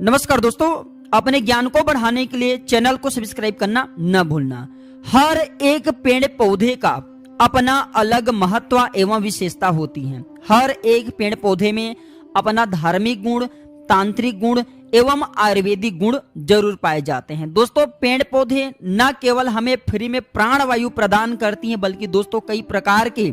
नमस्कार दोस्तों, अपने ज्ञान को बढ़ाने के लिए चैनल को सब्सक्राइब करना न भूलना। हर एक पेड़ पौधे का अपना अलग महत्व एवं विशेषता होती है। हर एक पेड़ पौधे में अपना धार्मिक गुण, तांत्रिक गुण एवं आयुर्वेदिक गुण जरूर पाए जाते हैं। दोस्तों, पेड़ पौधे न केवल हमें फ्री में प्राण वायु प्रदान करती हैं, बल्कि दोस्तों कई प्रकार के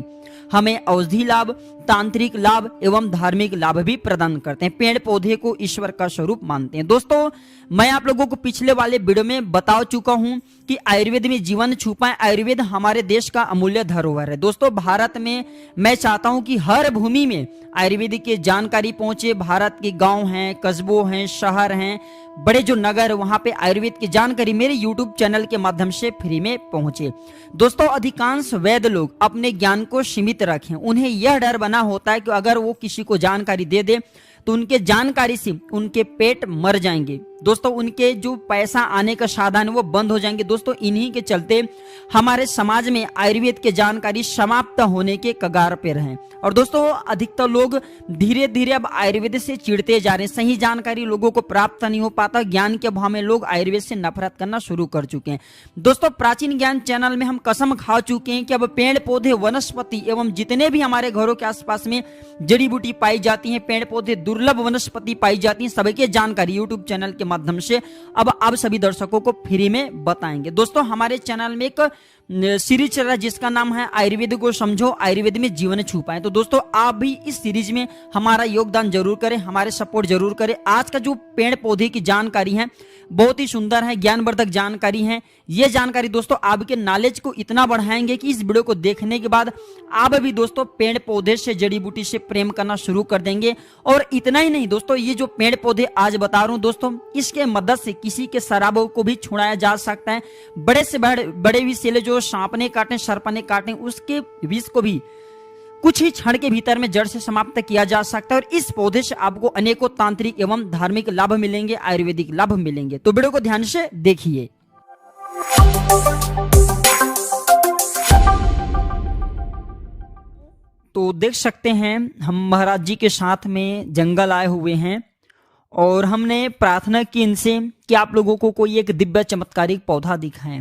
हमें औषधि लाभ, तांत्रिक लाभ एवं धार्मिक लाभ भी प्रदान करते हैं। पेड़ पौधे को ईश्वर का स्वरूप मानते हैं। दोस्तों, मैं आप लोगों को पिछले वाले वीडियो में बता चुका हूं कि आयुर्वेद में जीवन छुपा है। आयुर्वेद हमारे देश का अमूल्य धरोहर है। दोस्तों, भारत में मैं चाहता हूं कि हर भूमि में आयुर्वेद की जानकारी पहुंचे। भारत के गांव हैं, कस्बों हैं, शहर हैं, बड़े जो नगर, वहां पे आयुर्वेद की जानकारी मेरे YouTube चैनल के माध्यम से फ्री में पहुंचे। दोस्तों, अधिकांश वैद्य लोग अपने ज्ञान को सीमित रखें। उन्हें यह डर बना होता है कि अगर वो किसी को जानकारी दे दे तो उनके जानकारी से उनके पेट मर जाएंगे। दोस्तों, उनके जो पैसा आने का साधन है वो बंद हो जाएंगे। दोस्तों, इन्हीं के चलते हमारे समाज में आयुर्वेद की जानकारी समाप्त होने के कगार पर हैं। और दोस्तों, अधिकतर लोग धीरे धीरे अब आयुर्वेद से चिढ़ते जा रहे हैं। सही जानकारी लोगों को प्राप्त नहीं हो पाता। ज्ञान के अभाव में लोग आयुर्वेद से नफरत करना शुरू कर चुके हैं। दोस्तों, प्राचीन ज्ञान चैनल में हम कसम खा चुके हैं कि अब पेड़ पौधे, वनस्पति एवं जितने भी हमारे घरों के आसपास में जड़ी बूटी पाई जाती है, पेड़ पौधे, दुर्लभ वनस्पति पाई जाती है, सभी की जानकारी YouTube चैनल के माध्यम से अब आप सभी दर्शकों को फ्री में बताएंगे। दोस्तों, हमारे चैनल में एक सीरीज चल रहा है जिसका नाम है आयुर्वेद को समझो, आयुर्वेद में जीवन छुपा है। तो दोस्तों, आप भी इस सीरीज में हमारा योगदान जरूर करें, हमारे सपोर्ट जरूर करें। आज का जो पेड़ पौधे की जानकारी है बहुत ही सुंदर है, ज्ञानवर्धक जानकारी है। ये जानकारी दोस्तों आपके नॉलेज को इतना बढ़ाएंगे कि इस वीडियो को देखने के बाद आप भी दोस्तों पेड़ पौधे से, जड़ी बूटी से प्रेम करना शुरू कर देंगे। और इतना ही नहीं दोस्तों, ये जो पेड़ पौधे आज बता रहा हूं दोस्तों, इसके मदद से किसी के शराबों को भी छुड़ाया जा सकता है। बड़े से बड़े विषैले जो सांप ने काटे, सर्प ने काटे, उसके विष को भी कुछ ही क्षण के भीतर में जड़ से समाप्त किया जा सकता है। और इस पौधे से आपको अनेकों तांत्रिक एवं धार्मिक लाभ मिलेंगे, आयुर्वेदिक लाभ मिलेंगे। तो वीडियो को ध्यान से देखिए। तो देख सकते हैं हम महाराज जी के साथ में जंगल आए हुए हैं और हमने प्रार्थना की इनसे कि आप लोगों को कोई एक दिव्य चमत्कारिक पौधा दिखाएं।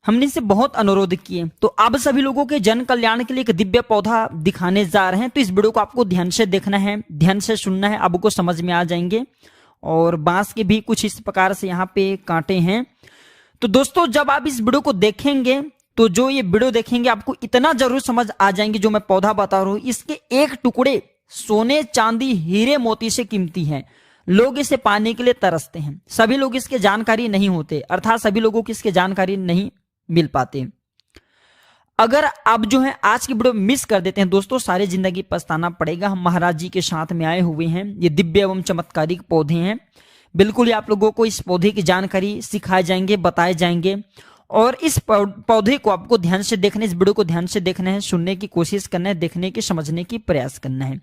हमने इनसे बहुत अनुरोध किए। तो आप सभी लोगों के जन कल्याण के लिए एक दिव्य पौधा दिखाने जा रहे हैं। तो इस वीडियो को आपको ध्यान से देखना है, ध्यान से सुनना है, आपको समझ में आ जाएंगे। और बांस के भी कुछ इस प्रकार से यहाँ पे कांटे हैं। तो दोस्तों, जब आप इस वीडियो को देखेंगे तो जो ये वीडियो देखेंगे आपको इतना जरूर समझ आ जाएंगे। जो मैं पौधा बता रहा हूं, इसके एक टुकड़े सोने, चांदी, हीरे, मोती से कीमती हैं। लोग इसे पाने के लिए तरसते हैं। सभी लोग इसके जानकारी नहीं होते, अर्थात सभी लोगों की इसकी जानकारी नहीं मिल पाते। अगर आप जो है आज की वीडियो मिस कर देते हैं दोस्तों, सारी जिंदगी पछताना पड़ेगा। हम महाराज जी के साथ में आए हुए हैं। ये दिव्य एवं चमत्कारिक पौधे हैं। बिल्कुल ही आप लोगों को इस पौधे की जानकारी सिखाए जाएंगे, बताए जाएंगे। और इस पौधे को आपको ध्यान से देखना है, इस वीडियो को ध्यान से देखना है, सुनने की कोशिश करना है, देखने की, समझने की प्रयास करना है।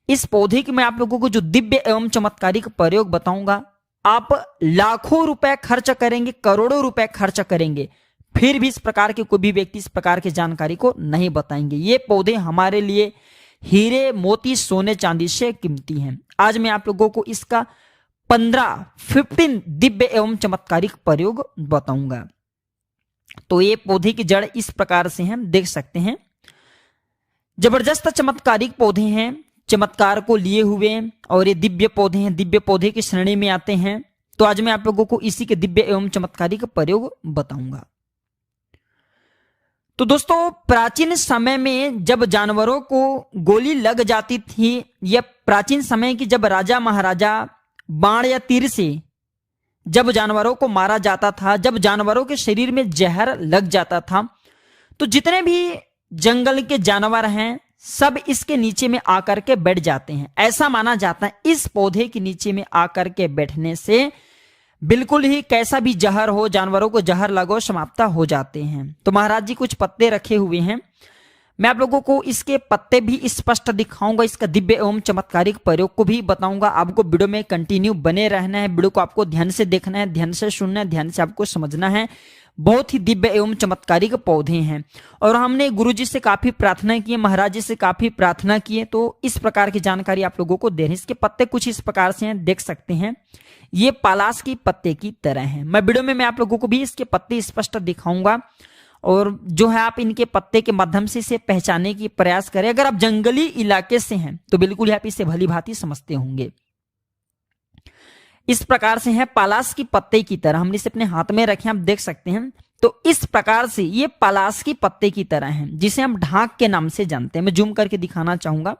इस पौधे की मैं आप लोगों को जो दिव्य एवं चमत्कारिक प्रयोग बताऊंगा, आप लाखों रुपए खर्च करेंगे, करोड़ों रुपए खर्च करेंगे, फिर भी इस प्रकार के कोई भी व्यक्ति इस प्रकार की जानकारी को नहीं बताएंगे। ये पौधे हमारे लिए हीरे, मोती, सोने, चांदी से कीमती हैं। आज मैं आप लोगों को इसका 15 दिव्य एवं चमत्कारिक प्रयोग बताऊंगा। तो ये पौधे की जड़ इस प्रकार से हैं, देख सकते हैं। जबरदस्त चमत्कारिक पौधे हैं, चमत्कार को लिए हुए, और ये दिव्य पौधे हैं, दिव्य पौधे की श्रेणी में आते हैं। तो आज मैं आप लोगों को इसी के दिव्य एवं चमत्कारिक प्रयोग बताऊंगा। तो दोस्तों, प्राचीन समय में जब जानवरों को गोली लग जाती थी, या प्राचीन समय की जब राजा महाराजा बाण या तीर से जब जानवरों को मारा जाता था, जब जानवरों के शरीर में जहर लग जाता था, तो जितने भी जंगल के जानवर हैं सब इसके नीचे में आकर के बैठ जाते हैं। ऐसा माना जाता है इस पौधे के नीचे में आकर के बैठने से बिल्कुल ही कैसा भी जहर हो, जानवरों को जहर लगो, समाप्त हो जाते हैं। तो महाराज जी कुछ पत्ते रखे हुए हैं। मैं आप लोगों को इसके पत्ते भी स्पष्ट दिखाऊंगा, इसका दिव्य एवं चमत्कारिक प्रयोग को भी बताऊंगा। आपको वीडियो में कंटिन्यू बने रहना है, वीडियो को आपको ध्यान से देखना है, ध्यान से सुनना है, ध्यान से आपको समझना है। बहुत ही दिव्य एवं चमत्कारिक पौधे हैं और हमने गुरुजी से काफी प्रार्थना की, महाराज जी से काफी प्रार्थना की है, तो इस प्रकार की जानकारी आप लोगों को दे रहे हैं। इसके पत्ते कुछ इस प्रकार से हैं, देख सकते हैं, ये पलाश की पत्ते की तरह हैं। मैं वीडियो में आप लोगों को भी इसके पत्ते स्पष्ट दिखाऊंगा और जो है आप इनके पत्ते के माध्यम से इसे पहचानने की प्रयास करें। अगर आप जंगली इलाके से हैं तो बिल्कुल आप इसे भली भांति समझते होंगे। इस प्रकार से है पलाश की पत्ते की तरह, हमने इसे अपने हाथ में रखे, आप देख सकते हैं। तो इस प्रकार से ये पलाश की पत्ते की तरह है, जिसे हम ढाक के नाम से जानते हैं। मैं जूम करके दिखाना चाहूंगा।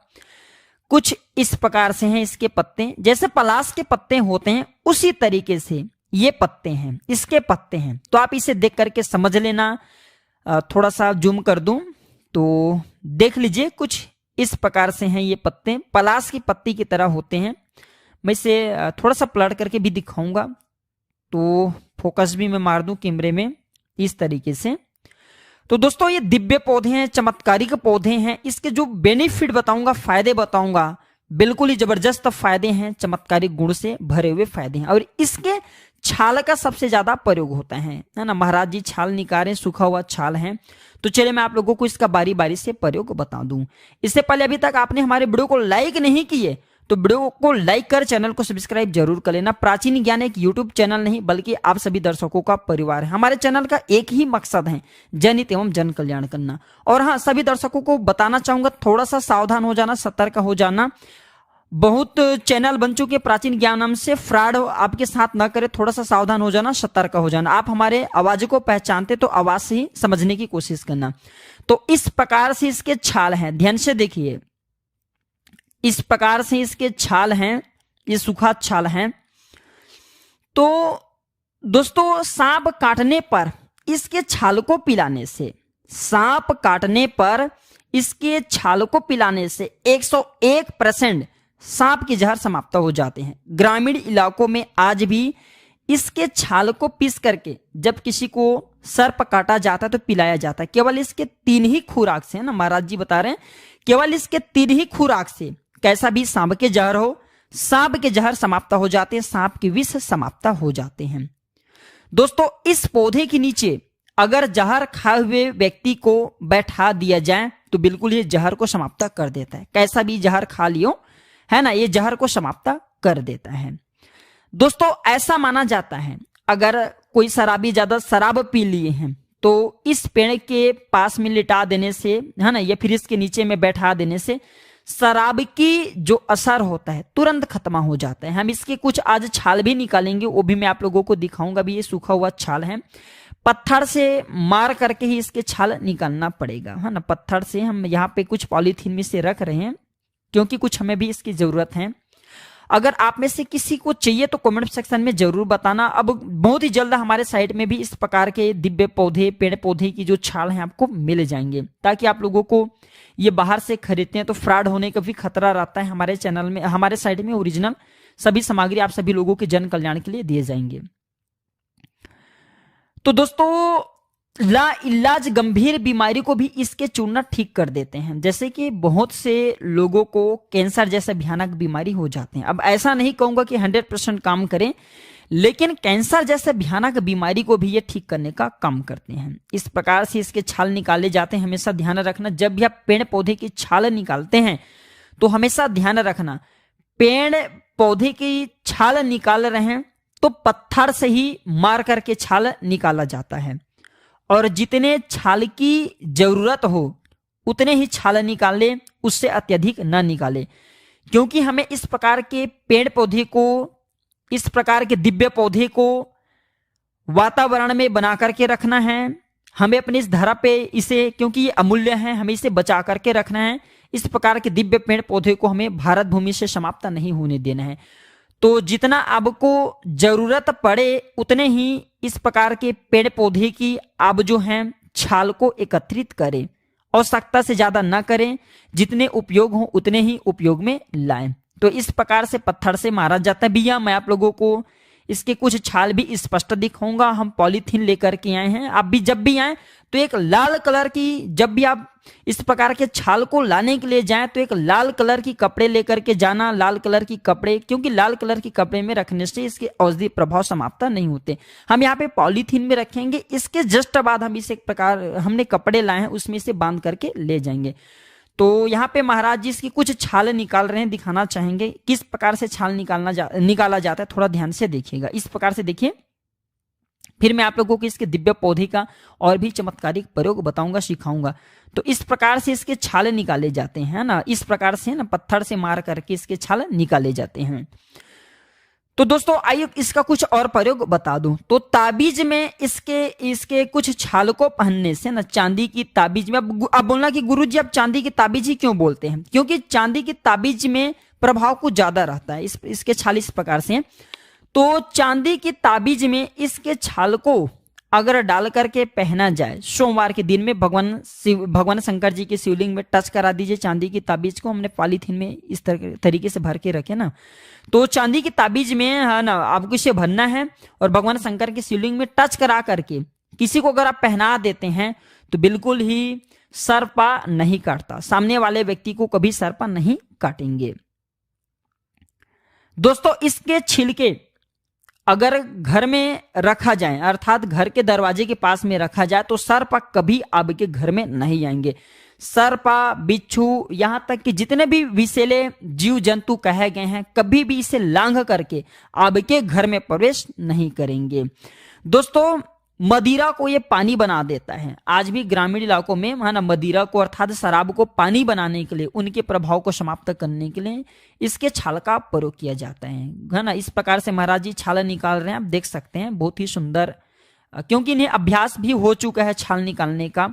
कुछ इस प्रकार से हैं इसके पत्ते, जैसे पलाश के पत्ते होते हैं उसी तरीके से ये पत्ते हैं, इसके पत्ते हैं। तो आप इसे देख करके समझ लेना। थोड़ा सा जूम कर दूं तो देख लीजिए, कुछ इस प्रकार से हैं ये पत्ते, पलाश की पत्ती की तरह होते हैं। मैं इसे थोड़ा सा पलट करके भी दिखाऊंगा, तो फोकस भी मैं मार दूं कैमरे में इस तरीके से। तो दोस्तों ये दिव्य पौधे हैं, चमत्कारिक पौधे हैं। इसके जो बेनिफिट बताऊंगा, फायदे बताऊंगा, बिल्कुल ही जबरदस्त फायदे हैं, चमत्कारिक गुण से भरे हुए फायदे हैं। और इसके छाल का सबसे ज्यादा प्रयोग होता है ना। महाराज जी छाल निकालें, सूखा हुआ छाल है। तो चलिए मैं आप लोगों को इसका बारी बारी से प्रयोग बता दूं। इससे पहले अभी तक आपने हमारे वीडियो को लाइक नहीं किए तो वीडियो को लाइक कर चैनल को सब्सक्राइब जरूर कर लेना। प्राचीन ज्ञान एक यूट्यूब चैनल नहीं बल्कि आप सभी दर्शकों का परिवार है। हमारे चैनल का एक ही मकसद है, जनहित एवं जन कल्याण करना। और हाँ, सभी दर्शकों को बताना चाहूंगा, थोड़ा सा सावधान हो जाना, सतर्क हो जाना। बहुत चैनल बन चुके प्राचीन ज्ञान नाम से, फ्रॉड आपके साथ ना करे, थोड़ा सा सावधान हो जाना, सतर्क हो जाना। आप हमारे आवाज को पहचानते तो आवाज से ही समझने की कोशिश करना। तो इस प्रकार से इसके छाल हैं, ध्यान से देखिए, इस प्रकार से इसके छाल हैं, ये सूखा छाल हैं। तो दोस्तों सांप काटने पर इसके छाल को पिलाने से, सांप काटने पर इसके छाल को पिलाने से 101% सांप के जहर समाप्त हो जाते हैं। ग्रामीण इलाकों में आज भी इसके छाल को पीस करके जब किसी को सर्प काटा जाता है तो पिलाया जाता है। केवल इसके 3 ही खुराक से, है ना, महाराज जी बता रहे हैं, केवल इसके 3 ही खुराक से कैसा भी सांप के जहर हो, सांप के जहर समाप्त हो जाते हैं, सांप के विष समाप्त हो जाते हैं। दोस्तों इस पौधे के नीचे अगर जहर खाए हुए व्यक्ति को बैठा दिया जाए तो बिल्कुल ये जहर को समाप्त कर देता है। कैसा भी जहर खा लियो, है ना, ये जहर को समाप्त कर देता है। दोस्तों ऐसा माना जाता है अगर कोई शराबी ज्यादा शराब पी लिए हैं तो इस पेड़ के पास में लिटा देने से, है ना, या फिर इसके नीचे में बैठा देने से शराब की जो असर होता है तुरंत खत्म हो जाता है। हम इसके कुछ आज छाल भी निकालेंगे, वो भी मैं आप लोगों को दिखाऊंगा। भी ये सूखा हुआ छाल है, पत्थर से मार करके ही इसके छाल निकालना पड़ेगा, है ना। पत्थर से हम यहाँ पे कुछ पॉलीथीन में से रख रहे हैं क्योंकि कुछ हमें भी इसकी जरूरत है। अगर आप में से किसी को चाहिए तो कमेंट सेक्शन में जरूर बताना। अब बहुत ही जल्द हमारे साइट में भी इस प्रकार के दिव्य पौधे, पेड़ पौधे की जो छाल हैं आपको मिल जाएंगे, ताकि आप लोगों को ये बाहर से खरीदते हैं तो फ्रॉड होने का भी खतरा रहता है। हमारे चैनल में, हमारे साइट में ओरिजिनल सभी सामग्री आप सभी लोगों के जन कल्याण के लिए दिए जाएंगे। तो दोस्तों लाइलाज गंभीर बीमारी को भी इसके चूर्ण ठीक कर देते हैं। जैसे कि बहुत से लोगों को कैंसर जैसे भयानक बीमारी हो जाते हैं। अब ऐसा नहीं कहूंगा कि 100% काम करें, लेकिन कैंसर जैसे भयानक बीमारी को भी ये ठीक करने का काम करते हैं। इस प्रकार से इसके छाल निकाले जाते हैं। हमेशा ध्यान रखना, जब भी आप पेड़ पौधे की छाल निकालते हैं तो हमेशा ध्यान रखना, पेड़ पौधे की छाल निकाल रहे हैं तो पत्थर से ही मार करके छाल निकाला जाता है, और जितने छाल की जरूरत हो उतने ही छाल निकाले, उससे अत्यधिक न निकाले। क्योंकि हमें इस प्रकार के पेड़ पौधे को, इस प्रकार के दिव्य पौधे को वातावरण में बना करके रखना है। हमें अपनी इस धरा पे इसे, क्योंकि ये अमूल्य है, हमें इसे बचा करके रखना है। इस प्रकार के दिव्य पेड़ पौधे को हमें भारत भूमि से समाप्त नहीं होने देना है। तो जितना आपको जरूरत पड़े उतने ही इस प्रकार के पेड़ पौधे की आप जो हैं छाल को एकत्रित करें, आवश्यकता से ज्यादा ना करें, जितने उपयोग हो उतने ही उपयोग में लाएं। तो इस प्रकार से पत्थर से मारा जाता है। भैया मैं आप लोगों को इसके कुछ छाल भी स्पष्ट दिखाऊंगा। हम पॉलीथीन लेकर के आए हैं, आप भी जब भी आए तो एक लाल कलर की, जब भी आप इस प्रकार के छाल को लाने के लिए जाएं तो एक लाल कलर की कपड़े लेकर के जाना, लाल कलर की कपड़े, क्योंकि लाल कलर की कपड़े में रखने से इसके औषधि प्रभाव समाप्त नहीं होते। हम यहाँ पे पॉलीथीन में रखेंगे, इसके जस्ट बाद हम इसे एक प्रकार हमने कपड़े लाए हैं उसमें से बांध करके ले जाएंगे। तो यहाँ पे महाराज जी इसकी कुछ छाल निकाल रहे हैं, दिखाना चाहेंगे किस प्रकार से छाल निकाला जाता है, थोड़ा ध्यान से देखिएगा। इस प्रकार से देखिए, फिर मैं आप लोगों को इसके दिव्य पौधे का और भी चमत्कारिक प्रयोग बताऊंगा, सिखाऊंगा। तो इस प्रकार से इसके छाले निकाले जाते हैं ना, इस प्रकार से ना पत्थर से मार करके इसके छाले निकाले जाते हैं। तो दोस्तों आइए इसका कुछ और प्रयोग बता दूं। तो ताबीज में इसके कुछ छाल को पहनने से ना, चांदी की ताबीज में, अब बोलना कि गुरुजी आप चांदी की ताबीज ही क्यों बोलते हैं, क्योंकि चांदी की ताबीज में प्रभाव कुछ ज्यादा रहता है। इसके छाल इस प्रकार से, तो चांदी की ताबीज में इसके छाल को अगर डाल करके पहना जाए, सोमवार के दिन में भगवान शंकर जी के शिवलिंग में टच करा दीजिए चांदी की ताबीज को। हमने पॉलीथीन में इस तरीके से भर के रखे ना, तो चांदी की ताबीज में है ना आपको इसे भरना है और भगवान शंकर के शिवलिंग में टच करा करके किसी को अगर आप पहना देते हैं तो बिल्कुल ही सर्पा नहीं काटता, सामने वाले व्यक्ति को कभी सर्पा नहीं काटेंगे। दोस्तों इसके छिलके अगर घर में रखा जाए, अर्थात घर के दरवाजे के पास में रखा जाए, तो सर्प कभी आपके घर में नहीं आएंगे। सर्प, बिच्छू, यहां तक कि जितने भी विषैले जीव जंतु कहे गए हैं, कभी भी इसे लांघ करके आपके घर में प्रवेश नहीं करेंगे। दोस्तों मदिरा को ये पानी बना देता है। आज भी ग्रामीण इलाकों में है ना, मदिरा को अर्थात शराब को पानी बनाने के लिए, उनके प्रभाव को समाप्त करने के लिए इसके छाल का प्रयोग किया जाता है ना। इस प्रकार से महाराज जी छाल निकाल रहे हैं, आप देख सकते हैं, बहुत ही सुंदर, क्योंकि इन्हें अभ्यास भी हो चुका है छाल निकालने का।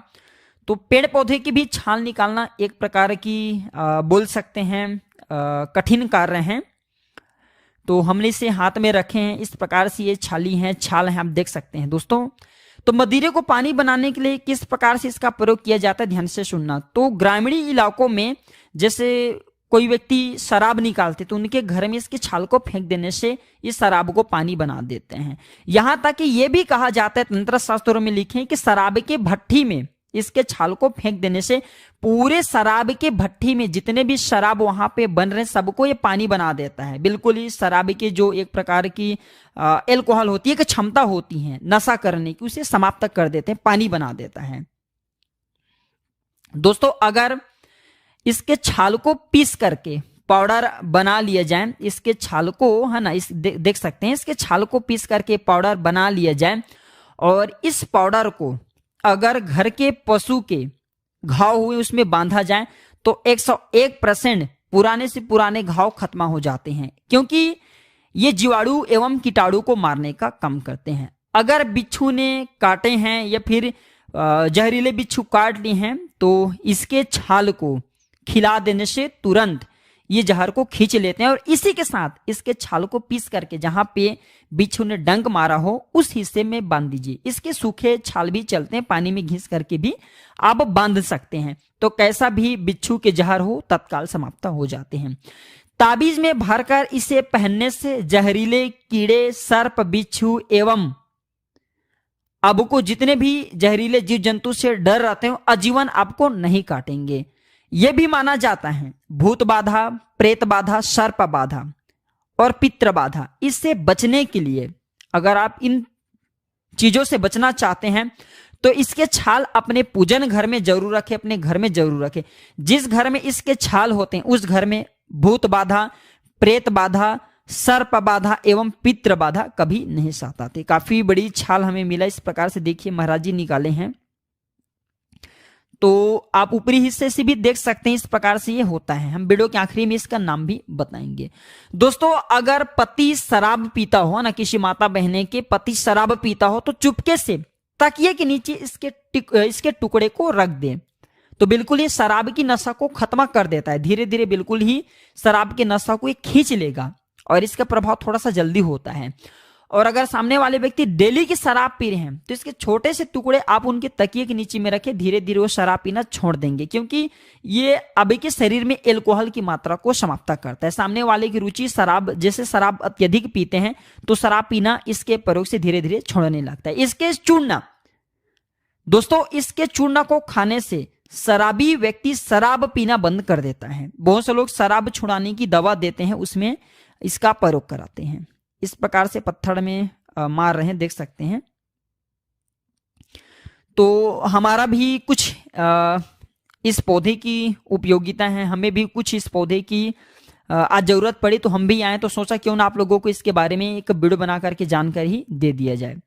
तो पेड़ पौधे की भी छाल निकालना एक प्रकार की बोल सकते हैं कठिन कार्य है। तो हमने इसे हाथ में रखे हैं, इस प्रकार से ये छाल है, आप देख सकते हैं दोस्तों। तो मदिरे को पानी बनाने के लिए किस प्रकार से इसका प्रयोग किया जाता है, ध्यान से सुनना। तो ग्रामीण इलाकों में जैसे कोई व्यक्ति शराब निकालते तो उनके घर में इसकी छाल को फेंक देने से इस शराब को पानी बना देते हैं। यहां तक कि यह भी कहा जाता है, तंत्र शास्त्रों में लिखे हैं कि शराब के भट्टी में इसके छाल को फेंक देने से पूरे शराब के भट्टी में जितने भी शराब वहां पे बन रहे हैं सबको ये पानी बना देता है। बिल्कुल ही शराब की जो एक प्रकार की एल्कोहल होती है, एक क्षमता होती है नशा करने की, उसे समाप्त कर देते हैं, पानी बना देता है। दोस्तों अगर इसके छाल को पीस करके पाउडर बना लिया जाए, इसके छाल को है ना, देख सकते हैं, इसके छाल को पीस करके पाउडर बना लिया जाए और इस पाउडर को अगर घर के पशु के घाव हुए उसमें बांधा जाए तो 101% पुराने से पुराने घाव खत्म हो जाते हैं, क्योंकि ये जीवाणु एवं कीटाणु को मारने का काम करते हैं। अगर बिच्छू ने काटे हैं या फिर जहरीले बिच्छू काट लिए हैं तो इसके छाल को खिला देने से तुरंत ये जहर को खींच लेते हैं और इसी के साथ इसके छाल को पीस करके जहां पे बिच्छू ने डंक मारा हो उस हिस्से में बांध दीजिए। इसके सूखे छाल भी चलते हैं, पानी में घिस करके भी आप बांध सकते हैं, तो कैसा भी बिच्छू के जहर हो तत्काल समाप्त हो जाते हैं। ताबीज में भरकर इसे पहनने से जहरीले कीड़े, सर्प, बिच्छू एवं आपको जितने भी जहरीले जीव जंतु से डर रहते हो आजीवन आपको नहीं काटेंगे। यह भी माना जाता है भूत बाधा, प्रेत बाधा, सर्प बाधा और पितृ बाधा, इससे बचने के लिए अगर आप इन चीजों से बचना चाहते हैं तो इसके छाल अपने पूजन घर में जरूर रखें, अपने घर में जरूर रखें। जिस घर में इसके छाल होते हैं उस घर में भूत बाधा, प्रेत बाधा, सर्प बाधा एवं पितृ बाधा कभी नहीं साथ आते। काफी बड़ी छाल हमें मिला, इस प्रकार से देखिए महाराज जी निकाले हैं, तो आप ऊपरी हिस्से से भी देख सकते हैं इस प्रकार से ये होता है। हम वीडियो के आखिरी में इसका नाम भी बताएंगे। दोस्तों अगर पति शराब पीता हो ना, किसी माता बहने के पति शराब पीता हो तो चुपके से तकिए के नीचे इसके टुकड़े को रख दें, तो बिल्कुल ये शराब की नशा को खत्म कर देता है। धीरे धीरे बिल्कुल ही शराब के नशा को ये खींच लेगा और इसका प्रभाव थोड़ा सा जल्दी होता है। और अगर सामने वाले व्यक्ति डेली की शराब पी रहे हैं तो इसके छोटे से टुकड़े आप उनके तकिए के नीचे में रखें, धीरे धीरे वो शराब पीना छोड़ देंगे, क्योंकि ये अभी के शरीर में एल्कोहल की मात्रा को समाप्त करता है। सामने वाले की रुचि शराब, जैसे शराब अत्यधिक पीते हैं तो शराब पीना इसके प्रयोग से धीरे धीरे छोड़ने लगता है। इसके चूर्ण, दोस्तों इसके चूर्ण को खाने से शराबी व्यक्ति शराब पीना बंद कर देता है। बहुत से लोग शराब छुड़ाने की दवा देते हैं, उसमें इसका प्रयोग कराते हैं। इस प्रकार से पत्थर में मार रहे हैं, देख सकते हैं। तो हमारा भी कुछ इस पौधे की उपयोगिता है, हमें भी कुछ इस पौधे की आज जरूरत पड़ी तो हम भी आए, तो सोचा क्यों ना आप लोगों को इसके बारे में एक वीडियो बना करके जानकारी दे दिया जाए।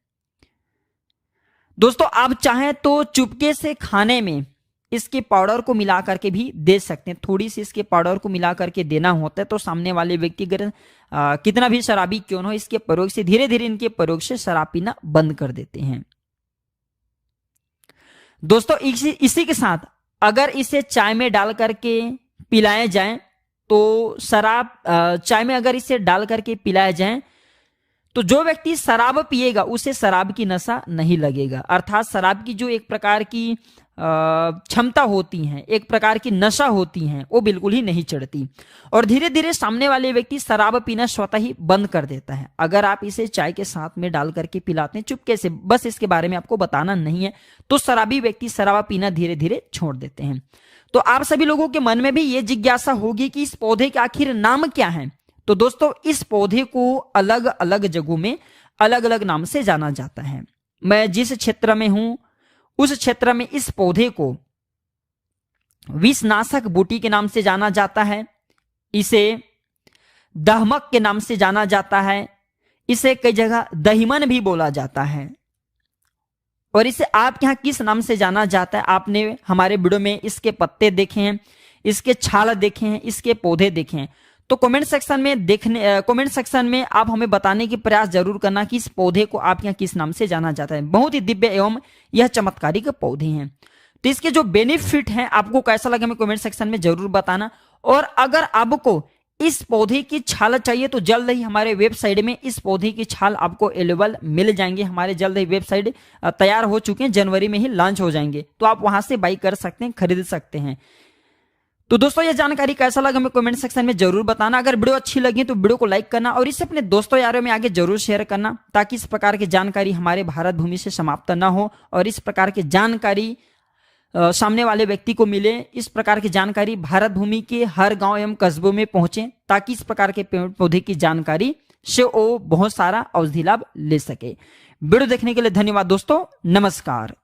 दोस्तों आप चाहें तो चुपके से खाने में इसके पाउडर को मिला करके भी दे सकते हैं। थोड़ी सी इसके पाउडर को मिला करके देना होता है तो सामने वाले व्यक्ति अगर कितना भी शराबी क्यों न हो, इसके प्रयोग से धीरे धीरे इनके प्रयोग से शराब पीना बंद कर देते हैं। दोस्तों इसी के साथ अगर इसे चाय में डाल करके पिलाए जाए तो शराब, चाय में अगर इसे डाल करके पिलाया जाए तो जो व्यक्ति शराब पिएगा उसे शराब की नशा नहीं लगेगा। अर्थात शराब की जो एक प्रकार की क्षमता होती है, एक प्रकार की नशा होती है, वो बिल्कुल ही नहीं चढ़ती और धीरे धीरे सामने वाले व्यक्ति शराब पीना स्वतः ही बंद कर देता है। अगर आप इसे चाय के साथ में डाल करके पिलाते हैं चुपके से, बस इसके बारे में आपको बताना नहीं है, तो शराबी व्यक्ति शराब पीना धीरे धीरे छोड़ देते हैं। तो आप सभी लोगों के मन में भी ये जिज्ञासा होगी कि इस पौधे के आखिर नाम क्या है। तो दोस्तों इस पौधे को अलग अलग जगहों में अलग अलग नाम से जाना जाता है। मैं जिस क्षेत्र में हूं उस क्षेत्र में इस पौधे को विषनाशक बूटी के नाम से जाना जाता है, इसे दहमक के नाम से जाना जाता है, इसे कई जगह दहीमन भी बोला जाता है। और इसे आपके यहाँ किस नाम से जाना जाता है, आपने हमारे वीडियो में इसके पत्ते देखे हैं, इसके छाल देखे हैं, इसके पौधे देखे हैं, तो कमेंट सेक्शन में आप हमें बताने की प्रयास जरूर करना कि इस पौधे को आप यहाँ किस नाम से जाना जाता है। बहुत ही दिव्य एवं यह चमत्कारिक पौधे हैं। तो इसके जो बेनिफिट हैं आपको कैसा लगे हमें कमेंट सेक्शन में जरूर बताना। और अगर आपको इस पौधे की छाल चाहिए तो जल्द ही हमारे वेबसाइट में इस पौधे की छाल आपको अवेलेबल मिल जाएंगे। हमारे जल्द ही वेबसाइट तैयार हो चुके हैं, जनवरी में ही लॉन्च हो जाएंगे, तो आप वहां से बाई कर सकते हैं, खरीद सकते हैं। तो दोस्तों यह जानकारी कैसा लगा हमें कमेंट सेक्शन में जरूर बताना। अगर वीडियो अच्छी लगी तो वीडियो को लाइक करना और इसे अपने दोस्तों यारों में आगे जरूर शेयर करना, ताकि इस प्रकार की जानकारी हमारे भारत भूमि से समाप्त ना हो और इस प्रकार की जानकारी सामने वाले व्यक्ति को मिले। इस प्रकार की जानकारी भारत भूमि के हर गांव एवं कस्बों में पहुंचे, ताकि इस प्रकार के पेड़ पौधे की जानकारी से वो बहुत सारा औषधि लाभ ले सके। वीडियो देखने के लिए धन्यवाद दोस्तों, नमस्कार।